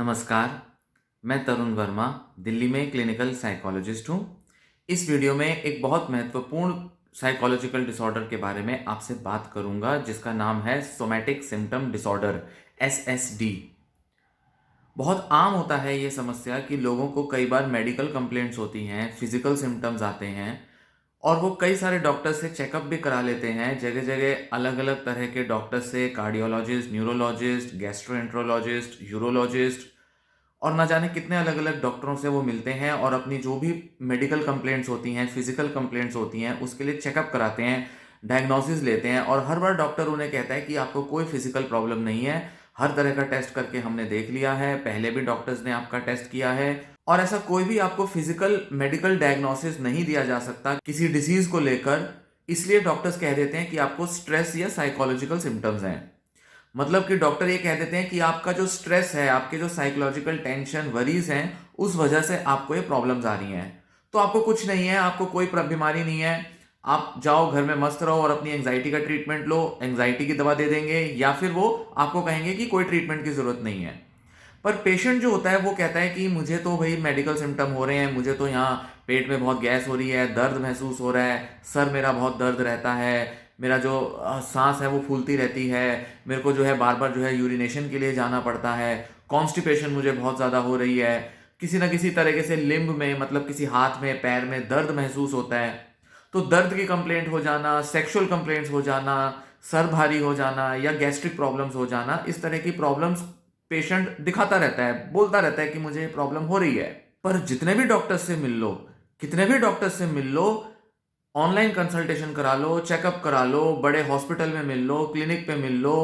नमस्कार, मैं तरुण वर्मा, दिल्ली में क्लिनिकल साइकोलॉजिस्ट हूँ। इस वीडियो में एक बहुत महत्वपूर्ण साइकोलॉजिकल डिसऑर्डर के बारे में आपसे बात करूँगा, जिसका नाम है सोमैटिक सिम्पटम डिसऑर्डर, एसएसडी। बहुत आम होता है ये समस्या कि लोगों को कई बार मेडिकल कंप्लेंट्स होती हैं, फिजिकल सिम्टम्स आते हैं और वो कई सारे डॉक्टर से चेकअप भी करा लेते हैं। जगह जगह अलग अलग तरह के डॉक्टर से, कार्डियोलॉजिस्ट, न्यूरोलॉजिस्ट, गैस्ट्रोएंट्रोलॉजिस्ट, यूरोलॉजिस्ट और ना जाने कितने अलग अलग डॉक्टरों से वो मिलते हैं और अपनी जो भी मेडिकल कंप्लेंट्स होती हैं, फिजिकल कंप्लेंट्स होती हैं, उसके लिए चेकअप कराते हैं, डायग्नोसिस लेते हैं और हर बार डॉक्टर उन्हें कहता है कि आपको कोई फिजिकल प्रॉब्लम नहीं है, हर तरह का टेस्ट करके हमने देख लिया है, पहले भी डॉक्टर्स ने आपका टेस्ट किया है और ऐसा कोई भी आपको फिजिकल मेडिकल डायग्नोसिस नहीं दिया जा सकता किसी डिसीज को लेकर। इसलिए डॉक्टर्स कह देते हैं कि आपको स्ट्रेस या साइकोलॉजिकल सिम्टम्स हैं। मतलब कि डॉक्टर ये कह देते हैं कि आपका जो स्ट्रेस है, आपके जो साइकोलॉजिकल टेंशन, वरीज हैं, उस वजह से आपको ये प्रॉब्लम्स आ रही हैं। तो आपको कुछ नहीं है, आपको कोई बीमारी नहीं है, आप जाओ घर में मस्त रहो और अपनी एंग्जाइटी का ट्रीटमेंट लो, एंग्जाइटी की दवा दे देंगे या फिर वो आपको कहेंगे कि कोई ट्रीटमेंट की जरूरत नहीं है। पर पेशेंट जो होता है वो कहता है कि मुझे तो भाई मेडिकल सिम्टम हो रहे हैं, मुझे तो यहाँ पेट में बहुत गैस हो रही है, दर्द महसूस हो रहा है, सर मेरा बहुत दर्द रहता है, मेरा जो सांस है वो फूलती रहती है, मेरे को जो है बार बार जो है यूरिनेशन के लिए जाना पड़ता है, कॉन्स्टिपेशन मुझे बहुत ज़्यादा हो रही है, किसी ना किसी तरीके से लिम्ब में, मतलब किसी हाथ में, पैर में दर्द महसूस होता है। तो दर्द की कंप्लेंट हो जाना, सेक्सुअल कंप्लेंट्स हो जाना, सर भारी हो जाना या गैस्ट्रिक प्रॉब्लम्स हो जाना, इस तरह की प्रॉब्लम्स पेशेंट दिखाता रहता है, बोलता रहता है कि मुझे प्रॉब्लम हो रही है। पर जितने भी डॉक्टर से मिल लो, कितने भी डॉक्टर से मिल लो, ऑनलाइन कंसल्टेशन करा लो, चेकअप करा लो, बड़े हॉस्पिटल में मिल लो, क्लिनिक पे मिल लो,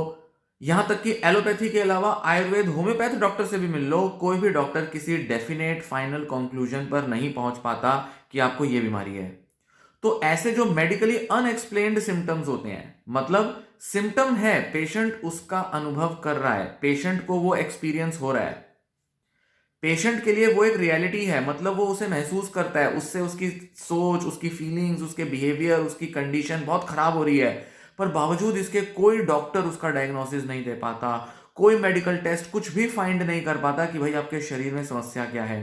यहां तक कि एलोपैथी के अलावा आयुर्वेद, होम्योपैथ डॉक्टर से भी मिल लो, कोई भी डॉक्टर किसी डेफिनेट फाइनल कंक्लूजन पर नहीं पहुंच पाता कि आपको यह बीमारी है। तो ऐसे जो मेडिकली अनएक्सप्लेन्ड सिम्टम्स होते हैं, मतलब सिम्टम है, पेशेंट उसका अनुभव कर रहा है, पेशेंट को वो एक्सपीरियंस हो रहा है, पेशेंट के लिए वो एक रियलिटी है, मतलब वो उसे महसूस करता है, उससे उसकी सोच, उसकी फीलिंग्स, उसके बिहेवियर, उसकी कंडीशन बहुत खराब हो रही है। पर बावजूद इसके कोई डॉक्टर उसका डायग्नोसिस नहीं दे पाता, कोई मेडिकल टेस्ट कुछ भी फाइंड नहीं कर पाता कि भाई आपके शरीर में समस्या क्या है।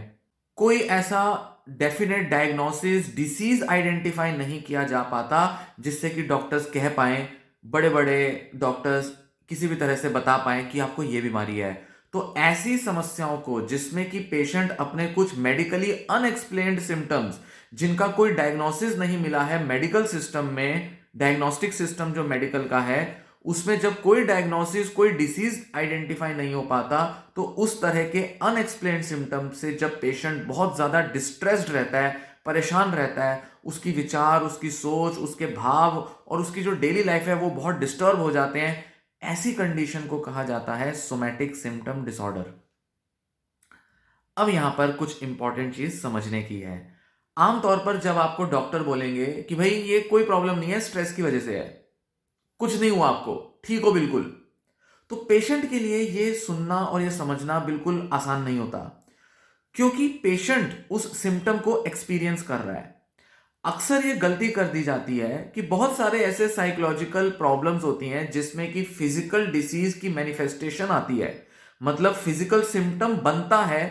कोई ऐसा डेफिनेट डायग्नोसिस, डिसीज आइडेंटिफाई नहीं किया जा पाता जिससे कि डॉक्टर्स कह पाए, बड़े बड़े डॉक्टर्स किसी भी तरह से बता पाए कि आपको यह बीमारी है। तो ऐसी समस्याओं को, जिसमें कि पेशेंट अपने कुछ मेडिकली अनएक्सप्लेन्ड सिम्टम्स, जिनका कोई डायग्नोसिस नहीं मिला है मेडिकल सिस्टम में, डायग्नोस्टिक सिस्टम जो मेडिकल का है, उसमें जब कोई डायग्नोसिस, कोई डिसीज आइडेंटिफाई नहीं हो पाता, तो उस तरह के अनएक्सप्लेन्ड सिम्टम से जब पेशेंट बहुत ज्यादा डिस्ट्रेस्ड रहता है, परेशान रहता है, उसकी विचार, उसकी सोच, उसके भाव और उसकी जो डेली लाइफ है वो बहुत डिस्टर्ब हो जाते हैं, ऐसी कंडीशन को कहा जाता है सोमैटिक सिम्पटम डिसऑर्डर। अब यहां पर कुछ इंपॉर्टेंट चीज समझने की है। आमतौर पर जब आपको डॉक्टर बोलेंगे कि भाई ये कोई प्रॉब्लम नहीं है, स्ट्रेस की वजह से है, कुछ नहीं हुआ, आपको ठीक हो बिल्कुल, तो पेशेंट के लिए ये सुनना और ये समझना बिल्कुल आसान नहीं होता, क्योंकि पेशेंट उस सिम्टम को एक्सपीरियंस कर रहा है। अक्सर ये गलती कर दी जाती है कि बहुत सारे ऐसे साइकोलॉजिकल प्रॉब्लम्स होती हैं जिसमें कि फिजिकल डिसीज की मैनिफेस्टेशन आती है, मतलब फिजिकल सिम्टम बनता है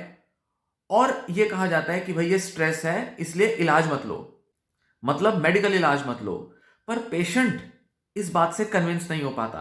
और ये कहा जाता है कि भाई ये स्ट्रेस है, इसलिए इलाज मत लो, मतलब मेडिकल इलाज मत लो। पर पेशेंट इस बात से कन्विंस नहीं हो पाता।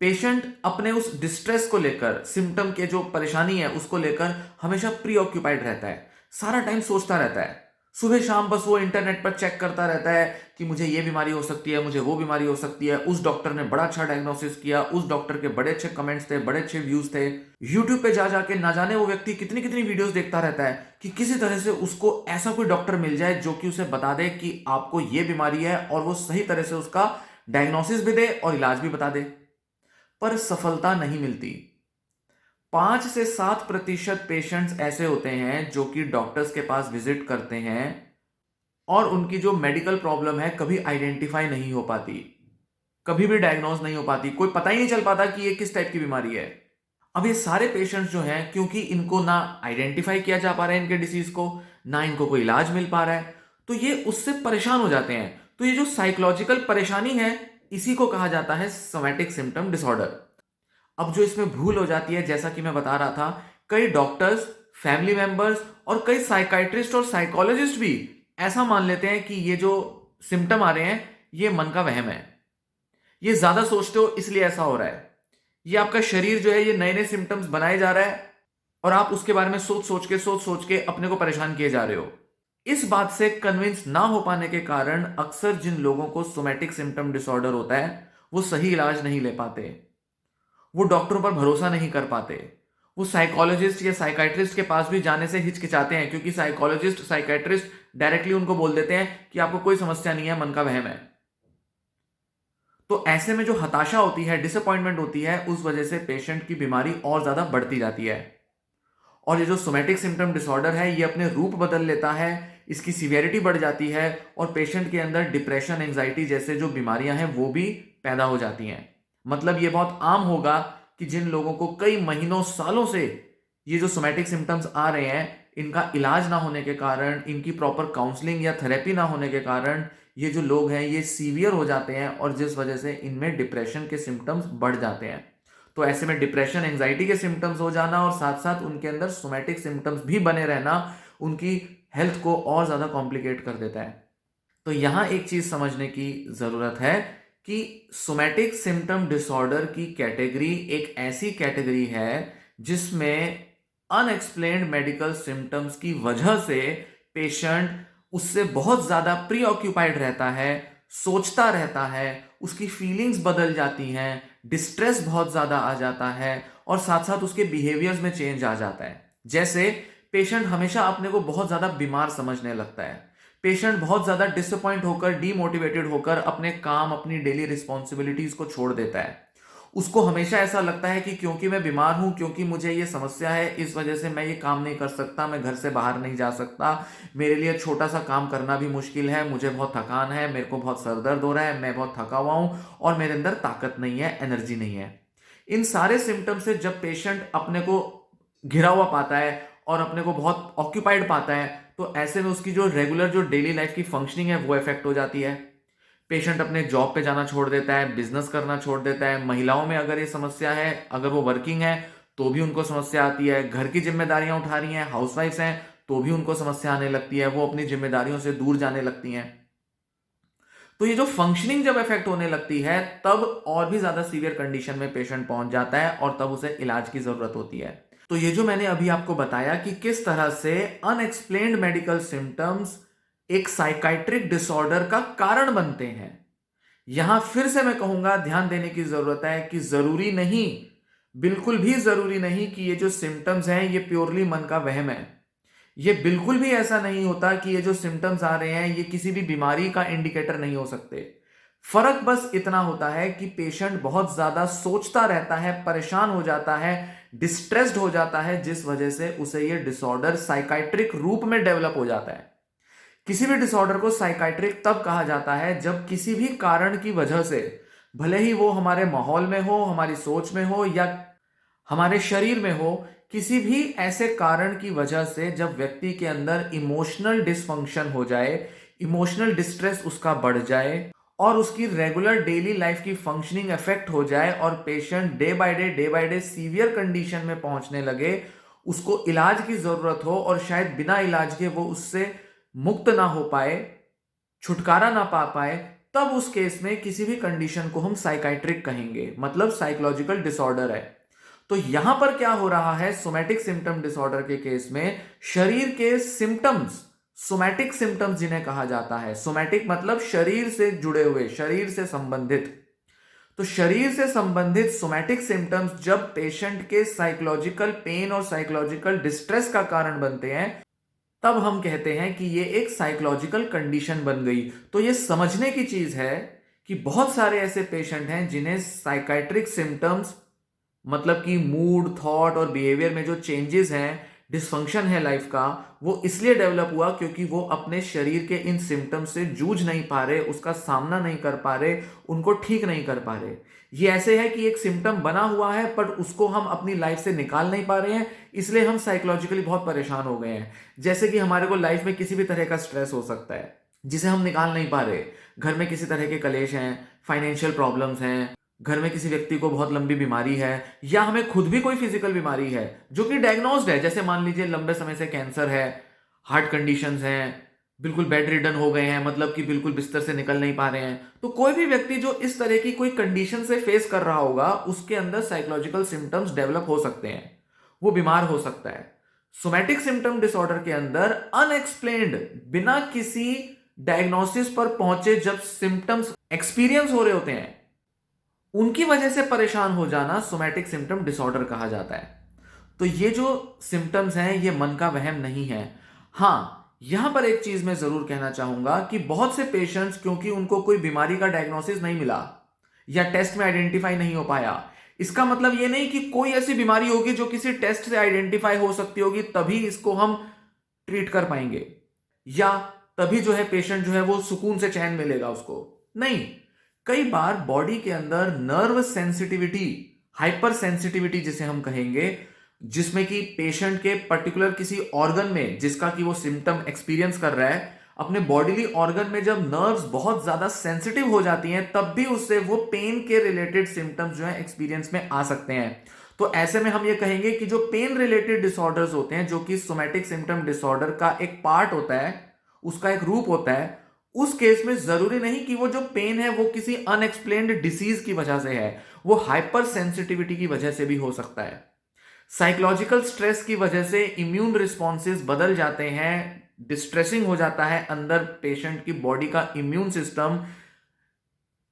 पेशेंट अपने उस डिस्ट्रेस को लेकर, सिम्टम के जो परेशानी है उसको लेकर हमेशा प्री ऑक्यूपाइड रहता है, सारा टाइम सोचता रहता है, सुबह शाम बस वो इंटरनेट पर चेक करता रहता है कि मुझे ये बीमारी हो सकती है, मुझे वो बीमारी हो सकती है, उस डॉक्टर ने बड़ा अच्छा डायग्नोसिस किया, उस डॉक्टर के बड़े अच्छे कमेंट्स थे, बड़े अच्छे व्यूज थे। यूट्यूब पे जा जाके ना जाने वो व्यक्ति कितनी कितनी वीडियोस देखता रहता है कि किसी तरह से उसको ऐसा कोई डॉक्टर मिल जाए जो कि उसे बता दे कि आपको ये बीमारी है और वो सही तरह से उसका डायग्नोसिस भी दे और इलाज भी बता दे। पर सफलता नहीं मिलती। 5 से 7% पेशेंट्स ऐसे होते हैं जो कि डॉक्टर्स के पास विजिट करते हैं और उनकी जो मेडिकल प्रॉब्लम है कभी आइडेंटिफाई नहीं हो पाती, कभी भी डायग्नोज नहीं हो पाती, कोई पता ही नहीं चल पाता कि ये किस टाइप की बीमारी है। अब ये सारे पेशेंट्स जो हैं, क्योंकि इनको ना आइडेंटिफाई किया जा पा रहा है इनके डिसीज को, ना इनको कोई इलाज मिल पा रहा है, तो ये उससे परेशान हो जाते हैं। तो ये जो साइकोलॉजिकल परेशानी है, इसी को कहा जाता है सोमैटिक सिम्पटम डिसऑर्डर। अब जो इसमें भूल हो जाती है, जैसा कि मैं बता रहा था कई डॉक्टर्स, फैमिली मेंबर्स और कई साइकाइट्रिस्ट और साइकोलॉजिस्ट भी ऐसा मान लेते हैं कि ये जो सिम्टम आ रहे हैं ये मन का वहम है, ये ज्यादा सोचते हो इसलिए ऐसा हो रहा है, ये आपका शरीर जो है ये नए नए सिम्टम्स बनाए जा रहा है और आप उसके बारे में सोच सोच के अपने को परेशान किए जा रहे हो। इस बात से कन्विंस ना हो पाने के कारण अक्सर जिन लोगों को सोमैटिक सिम्टम डिसऑर्डर होता है वो सही इलाज नहीं ले पाते, वो डॉक्टरों पर भरोसा नहीं कर पाते, वो साइकोलॉजिस्ट या साइकाइट्रिस्ट के पास भी जाने से हिचकिचाते हैं क्योंकि साइकोलॉजिस्ट साइकाइट्रिस्ट डायरेक्टली उनको बोल देते हैं कि आपको कोई समस्या नहीं है, मन का वहम है। तो ऐसे में जो हताशा होती है, डिसअपॉइंटमेंट होती है, उस वजह से पेशेंट की बीमारी और ज्यादा बढ़ती जाती है। और ये जो सोमैटिक सिम्टम डिसऑर्डर है ये अपने रूप बदल लेता है, इसकी सीवियरिटी बढ़ जाती है और पेशेंट के अंदर डिप्रेशन, एंजाइटी जैसे जो बीमारियां हैं वो भी पैदा हो जाती हैं। मतलब ये बहुत आम होगा कि जिन लोगों को कई महीनों सालों से ये जो सोमैटिक सिम्टम्स आ रहे हैं, इनका इलाज ना होने के कारण, इनकी प्रॉपर काउंसलिंग या थेरेपी ना होने के कारण ये जो लोग हैं ये सीवियर हो जाते हैं और जिस वजह से इनमें डिप्रेशन के सिम्टम्स बढ़ जाते हैं। तो ऐसे में डिप्रेशन, एंजाइटी के सिम्टम्स हो जाना और साथ साथ उनके अंदर सोमैटिक सिम्टम्स भी बने रहना उनकी हेल्थ को और ज्यादा कॉम्प्लिकेट कर देता है। तो यहां एक चीज समझने की जरूरत है कि सोमैटिक सिम्टम डिसऑर्डर की कैटेगरी एक ऐसी कैटेगरी है जिसमें अनएक्सप्लेन्ड मेडिकल सिम्टम्स की वजह से पेशेंट उससे बहुत ज्यादा प्रीऑक्यूपाइड रहता है, सोचता रहता है, उसकी फीलिंग्स बदल जाती हैं, डिस्ट्रेस बहुत ज्यादा आ जाता है और साथ साथ उसके बिहेवियर्स में चेंज आ जाता है। जैसे पेशेंट हमेशा अपने को बहुत ज्यादा बीमार समझने लगता है, पेशेंट बहुत ज्यादा डिसअपॉइंट होकर, डीमोटिवेटेड होकर अपने काम, अपनी डेली रिस्पॉन्सिबिलिटीज को छोड़ देता है। उसको हमेशा ऐसा लगता है कि क्योंकि मैं बीमार हूं, क्योंकि मुझे ये समस्या है, इस वजह से मैं ये काम नहीं कर सकता, मैं घर से बाहर नहीं जा सकता, मेरे लिए छोटा सा काम करना भी मुश्किल है, मुझे बहुत थकान है, मेरे को बहुत सर दर्द हो रहा है, मैं बहुत थका हुआ हूं और मेरे अंदर ताकत नहीं है, एनर्जी नहीं है। इन सारे सिम्टम से जब पेशेंट अपने को घिरा हुआ पाता है और अपने को बहुत ऑक्यूपाइड पाता है तो ऐसे में उसकी जो रेगुलर जो डेली लाइफ की फंक्शनिंग है वो इफेक्ट हो जाती है। पेशेंट अपने जॉब पे जाना छोड़ देता है, बिजनेस करना छोड़ देता है। महिलाओं में अगर ये समस्या है, अगर वो वर्किंग है तो भी उनको समस्या आती है, घर की जिम्मेदारियां उठा रही हैं, हाउसवाइफ्स हैं तो भी उनको समस्या आने लगती है, वो अपनी जिम्मेदारियों से दूर जाने लगती हैं। तो ये जो फंक्शनिंग जब इफेक्ट होने लगती है तब और भी ज्यादा सीवियर कंडीशन में पेशेंट पहुंच जाता है और तब उसे इलाज की जरूरत होती है। तो ये जो मैंने अभी आपको बताया कि किस तरह से अनएक्सप्लेन्ड मेडिकल सिम्टम्स एक साइकाइट्रिक डिसऑर्डर का कारण बनते हैं, यहां फिर से मैं कहूंगा ध्यान देने की जरूरत है कि जरूरी नहीं, बिल्कुल भी जरूरी नहीं कि ये जो सिम्टम्स हैं ये प्योरली मन का वहम है। ये बिल्कुल भी ऐसा नहीं होता कि ये जो सिम्टम्स आ रहे हैं ये किसी भी बीमारी का इंडिकेटर नहीं हो सकते। फर्क बस इतना होता है कि पेशेंट बहुत ज्यादा सोचता रहता है, परेशान हो जाता है, डिस्ट्रेस्ड हो जाता है, जिस वजह से उसे ये डिसऑर्डर साइकाइट्रिक रूप में डेवलप हो जाता है। किसी भी डिसऑर्डर को साइकाइट्रिक तब कहा जाता है जब किसी भी कारण की वजह से, भले ही वो हमारे माहौल में हो, हमारी सोच में हो या हमारे शरीर में हो, किसी भी ऐसे कारण की वजह से जब व्यक्ति के अंदर इमोशनल डिसफंक्शन हो जाए, इमोशनल डिस्ट्रेस उसका बढ़ जाए और उसकी रेगुलर डेली लाइफ की फंक्शनिंग इफेक्ट हो जाए और patient day by day severe condition में पहुंचने लगे, उसको इलाज की जरूरत हो और शायद बिना इलाज के वो उससे मुक्त ना हो पाए, छुटकारा ना पा पाए, तब उस केस में किसी भी कंडीशन को हम साइकाइट्रिक कहेंगे, मतलब साइकोलॉजिकल डिसऑर्डर है। तो यहां पर क्या हो रहा है, सोमैटिक सिम्टम डिसऑर्डर के केस में शरीर के सिम्टम्स, सोमैटिक सिम्टम्स जिन्हें कहा जाता है, सोमैटिक मतलब शरीर से जुड़े हुए, शरीर से संबंधित, तो शरीर से संबंधित सोमैटिक सिम्टम्स जब पेशेंट के साइकोलॉजिकल पेन और साइकोलॉजिकल डिस्ट्रेस का कारण बनते हैं तब हम कहते हैं कि ये एक साइकोलॉजिकल कंडीशन बन गई। तो ये समझने की चीज है कि बहुत सारे ऐसे पेशेंट हैं जिन्हें साइकाइट्रिक सिम्टम्स, मतलब कि मूड, थॉट और बिहेवियर में जो चेंजेस हैं, डिसफंक्शन है लाइफ का, वो इसलिए डेवलप हुआ क्योंकि वो अपने शरीर के इन सिम्टम्स से जूझ नहीं पा रहे, उसका सामना नहीं कर पा रहे, उनको ठीक नहीं कर पा रहे। ये ऐसे है कि एक सिम्टम बना हुआ है पर उसको हम अपनी लाइफ से निकाल नहीं पा रहे हैं, इसलिए हम साइकोलॉजिकली बहुत परेशान हो गए हैं। जैसे कि हमारे को लाइफ में किसी भी तरह का स्ट्रेस हो सकता है जिसे हम निकाल नहीं पा रहे, घर में किसी तरह के कलेश हैं, फाइनेंशियल प्रॉब्लम्स हैं, घर में किसी व्यक्ति को बहुत लंबी बीमारी है, या हमें खुद भी कोई फिजिकल बीमारी है जो कि डायग्नोस्ड है, जैसे मान लीजिए लंबे समय से कैंसर है, हार्ट कंडीशंस हैं, बिल्कुल बेड रिडन हो गए हैं, मतलब कि बिल्कुल बिस्तर से निकल नहीं पा रहे हैं, तो कोई भी व्यक्ति जो इस तरह की कोई कंडीशन से फेस कर रहा होगा, उसके अंदर साइकोलॉजिकल सिम्टम्स डेवलप हो सकते हैं, वो बीमार हो सकता है। सोमैटिक सिम्टम डिसऑर्डर के अंदर अनएक्सप्लेन्ड, बिना किसी डायग्नोसिस पर पहुंचे जब सिम्टम्स एक्सपीरियंस हो रहे होते हैं, उनकी वजह से परेशान हो जाना सोमैटिक सिम्टम डिसऑर्डर कहा जाता है। तो ये जो सिम्टम्स हैं, ये मन का वहम नहीं है। हां, यहां पर एक चीज मैं जरूर कहना चाहूंगा कि बहुत से पेशेंट्स, क्योंकि उनको कोई बीमारी का डायग्नोसिस नहीं मिला या टेस्ट में आइडेंटिफाई नहीं हो पाया, इसका मतलब ये नहीं कि कोई ऐसी बीमारी होगी जो किसी टेस्ट से आइडेंटिफाई हो सकती होगी तभी इसको हम ट्रीट कर पाएंगे, या तभी जो है पेशेंट जो है वो सुकून से चैन मिलेगा उसको। नहीं, कई बार बॉडी के अंदर नर्व सेंसिटिविटी, हाइपर सेंसिटिविटी जिसे हम कहेंगे, जिसमें कि पेशेंट के पर्टिकुलर किसी ऑर्गन में, जिसका कि वो सिम्टम एक्सपीरियंस कर रहा है, अपने बॉडीली ऑर्गन में जब नर्व्स बहुत ज्यादा सेंसिटिव हो जाती हैं, तब भी उससे वो पेन के रिलेटेड सिम्टम्स जो है एक्सपीरियंस में आ सकते हैं। तो ऐसे में हम ये कहेंगे कि जो पेन रिलेटेड डिसऑर्डर्स होते हैं, जो कि सोमैटिक सिम्टम डिसऑर्डर का एक पार्ट होता है, उसका एक रूप होता है, उस केस में जरूरी नहीं कि वो जो पेन है वो किसी अनएक्सप्लेन्ड डिसीज की वजह से है, वो हाइपर सेंसिटिविटी की वजह से भी हो सकता है। साइकोलॉजिकल स्ट्रेस की वजह से इम्यून रिस्पॉन्सेज बदल जाते हैं, डिस्ट्रेसिंग हो जाता है अंदर पेशेंट की बॉडी का इम्यून सिस्टम,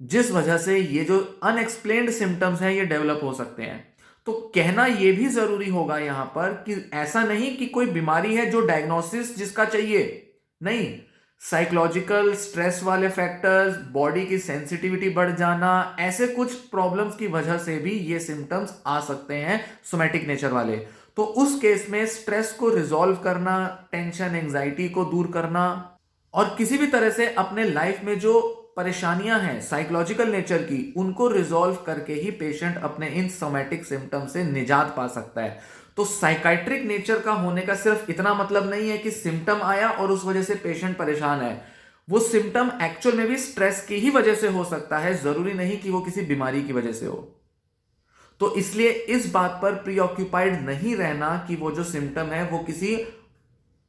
जिस वजह से ये जो अनएक्सप्लेन्ड सिम्टम्स हैं ये डेवलप हो सकते हैं। तो कहना ये भी जरूरी होगा यहां पर कि ऐसा नहीं कि कोई बीमारी है जो डायग्नोसिस जिसका चाहिए, नहीं, साइकोलॉजिकल स्ट्रेस वाले फैक्टर्स, बॉडी की सेंसिटिविटी बढ़ जाना, ऐसे कुछ प्रॉब्लम्स की वजह से भी ये सिम्टम्स आ सकते हैं सोमैटिक नेचर वाले। तो उस केस में स्ट्रेस को रिजॉल्व करना, टेंशन एंजाइटी को दूर करना, और किसी भी तरह से अपने लाइफ में जो परेशानियां हैं साइकोलॉजिकल नेचर की, उनको रिजॉल्व करके ही पेशेंट अपने इन सोमैटिक सिम्टम से निजात पा सकता है। तो साइकाइट्रिक नेचर का होने का सिर्फ इतना मतलब नहीं है कि सिम्टम आया और उस वजह से पेशेंट परेशान है। वो सिम्टम एक्चुअल में भी स्ट्रेस की ही वजह से हो सकता है, जरूरी नहीं कि वो किसी बीमारी की वजह से हो। तो इसलिए इस बात पर प्रीऑक्यूपाइड नहीं रहना कि वो जो सिम्टम है वो किसी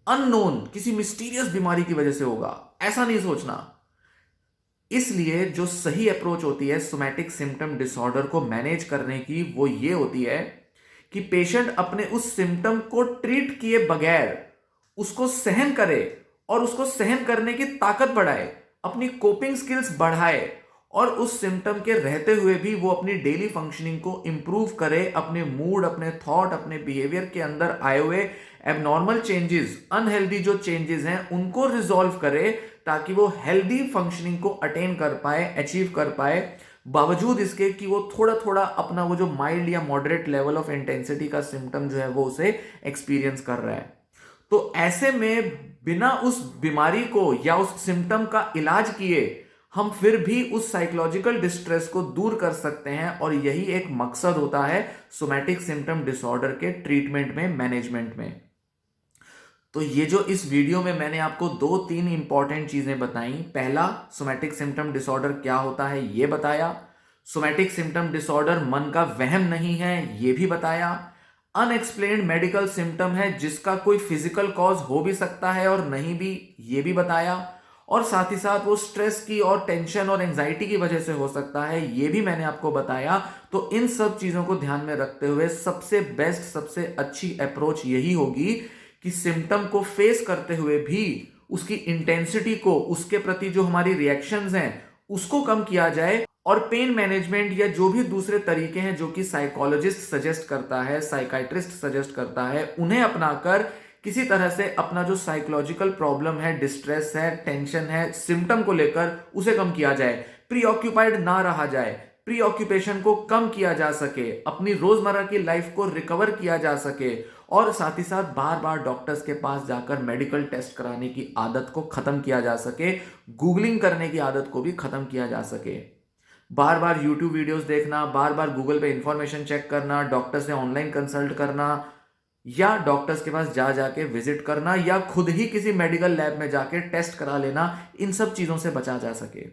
अननोन, किसी मिस्टीरियस बीमारी की वजह से होगा, ऐसा नहीं सोचना। इसलिए जो सही अप्रोच होती है सोमैटिक सिम्टम डिसऑर्डर को मैनेज करने की, वो ये होती है कि पेशेंट अपने उस सिम्टम को ट्रीट किए बगैर उसको सहन करे, और उसको सहन करने की ताकत बढ़ाए, अपनी कोपिंग स्किल्स बढ़ाए, और उस सिम्टम के रहते हुए भी वो अपनी डेली फंक्शनिंग को इंप्रूव करे, अपने मूड, अपने थॉट, अपने बिहेवियर के अंदर आए हुए एबनॉर्मल चेंजेस, अनहेल्दी जो चेंजेस हैं, उनको रिजॉल्व करे, ताकि वो हेल्दी फंक्शनिंग को अटेन कर पाए, अचीव कर पाए, बावजूद इसके कि वो थोड़ा थोड़ा अपना वो जो माइल्ड या मॉडरेट लेवल ऑफ इंटेंसिटी का सिम्टम जो है वो उसे एक्सपीरियंस कर रहा है। तो ऐसे में बिना उस बीमारी को या उस सिम्टम का इलाज किए हम फिर भी उस साइकोलॉजिकल डिस्ट्रेस को दूर कर सकते हैं, और यही एक मकसद होता है सोमैटिक सिम्टम डिसऑर्डर के ट्रीटमेंट में, मैनेजमेंट में। तो ये जो इस वीडियो में मैंने आपको 2-3 इंपॉर्टेंट चीजें बताई, पहला, सोमैटिक सिम्टम डिसऑर्डर क्या होता है ये बताया, सोमैटिक सिम्टम डिसऑर्डर मन का वहम नहीं है ये भी बताया, अनएक्सप्लेन्ड मेडिकल सिम्टम है जिसका कोई फिजिकल कॉज हो भी सकता है और नहीं भी, ये भी बताया, और साथ ही साथ वो स्ट्रेस की और टेंशन और एंजाइटी की वजह से हो सकता है, ये भी मैंने आपको बताया। तो इन सब चीजों को ध्यान में रखते हुए सबसे बेस्ट, सबसे अच्छी अप्रोच यही होगी कि सिम्टम को फेस करते हुए भी उसकी इंटेंसिटी को, उसके प्रति जो हमारी रिएक्शंस हैं उसको कम किया जाए, और पेन मैनेजमेंट या जो भी दूसरे तरीके हैं जो कि साइकोलॉजिस्ट सजेस्ट करता है, साइकाइट्रिस्ट सजेस्ट करता है, उन्हें अपनाकर किसी तरह से अपना जो साइकोलॉजिकल प्रॉब्लम है, डिस्ट्रेस है, टेंशन है, सिम्टम को लेकर उसे कम किया जाए, प्रीऑक्यूपाइड ना रहा जाए, प्रीऑक्यूपेशन को कम किया जा सके, अपनी रोजमर्रा की लाइफ को रिकवर किया जा सके, और साथ ही साथ बार बार डॉक्टर्स के पास जाकर मेडिकल टेस्ट कराने की आदत को खत्म किया जा सके, गूगलिंग करने की आदत को भी खत्म किया जा सके। बार बार यूट्यूब वीडियोस देखना, बार बार गूगल पे इंफॉर्मेशन चेक करना, डॉक्टर से ऑनलाइन कंसल्ट करना, या डॉक्टर्स के पास जा जाके विजिट करना, या खुद ही किसी मेडिकल लैब में जाके टेस्ट करा लेना, इन सब चीजों से बचा जा सके।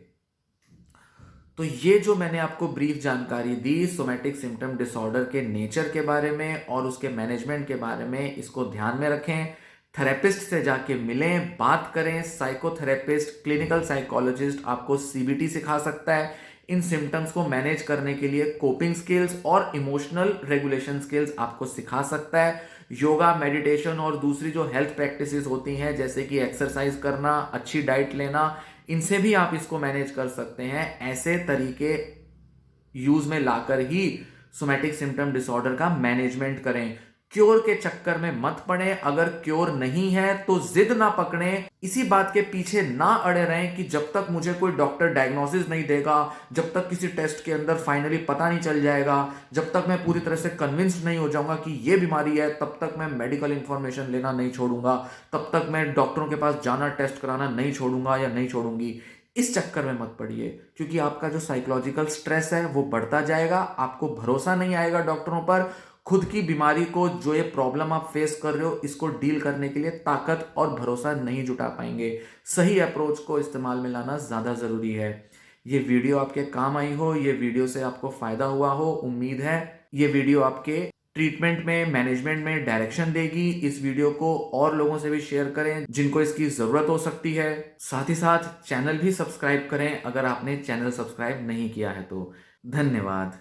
तो ये जो मैंने आपको ब्रीफ जानकारी दी सोमैटिक सिम्पटम डिसऑर्डर के नेचर के बारे में और उसके मैनेजमेंट के बारे में, इसको ध्यान में रखें। थेरेपिस्ट से जाके मिलें, बात करें। साइकोथेरेपिस्ट, क्लिनिकल साइकोलॉजिस्ट आपको सीबीटी सिखा सकता है। इन सिम्टम्स को मैनेज करने के लिए कोपिंग स्किल्स और इमोशनल रेगुलेशन स्किल्स आपको सिखा सकता है। योगा, मेडिटेशन और दूसरी जो हेल्थ प्रैक्टिसेस होती हैं जैसे कि एक्सरसाइज करना, अच्छी डाइट लेना, इनसे भी आप इसको मैनेज कर सकते हैं। ऐसे तरीके यूज में लाकर ही सोमैटिक सिम्पटम डिसऑर्डर का मैनेजमेंट करें। क्योर के चक्कर में मत पड़े। अगर क्योर नहीं है तो जिद ना पकड़ें, इसी बात के पीछे ना अड़े रहें कि जब तक मुझे कोई डॉक्टर डायग्नोसिस नहीं देगा, जब तक किसी टेस्ट के अंदर फाइनली पता नहीं चल जाएगा, जब तक मैं पूरी तरह से कन्विंस्ड नहीं हो जाऊंगा कि ये बीमारी है, तब तक मैं मेडिकल इंफॉर्मेशन लेना नहीं छोड़ूंगा, तब तक मैं डॉक्टरों के पास जाना, टेस्ट कराना नहीं छोड़ूंगा या नहीं छोड़ूंगी। इस चक्कर में मत पड़िए, क्योंकि आपका जो साइकोलॉजिकल स्ट्रेस है वो बढ़ता जाएगा। आपको भरोसा नहीं आएगा डॉक्टरों पर। खुद की बीमारी को, जो ये प्रॉब्लम आप फेस कर रहे हो, इसको डील करने के लिए ताकत और भरोसा नहीं जुटा पाएंगे। सही अप्रोच को इस्तेमाल में लाना ज्यादा जरूरी है। ये वीडियो आपके काम आई हो, ये वीडियो से आपको फायदा हुआ हो, उम्मीद है ये वीडियो आपके ट्रीटमेंट में, मैनेजमेंट में डायरेक्शन देगी। इस वीडियो को और लोगों से भी शेयर करें जिनको इसकी जरूरत हो सकती है। साथ ही साथ चैनल भी सब्सक्राइब करें अगर आपने चैनल सब्सक्राइब नहीं किया है तो। धन्यवाद।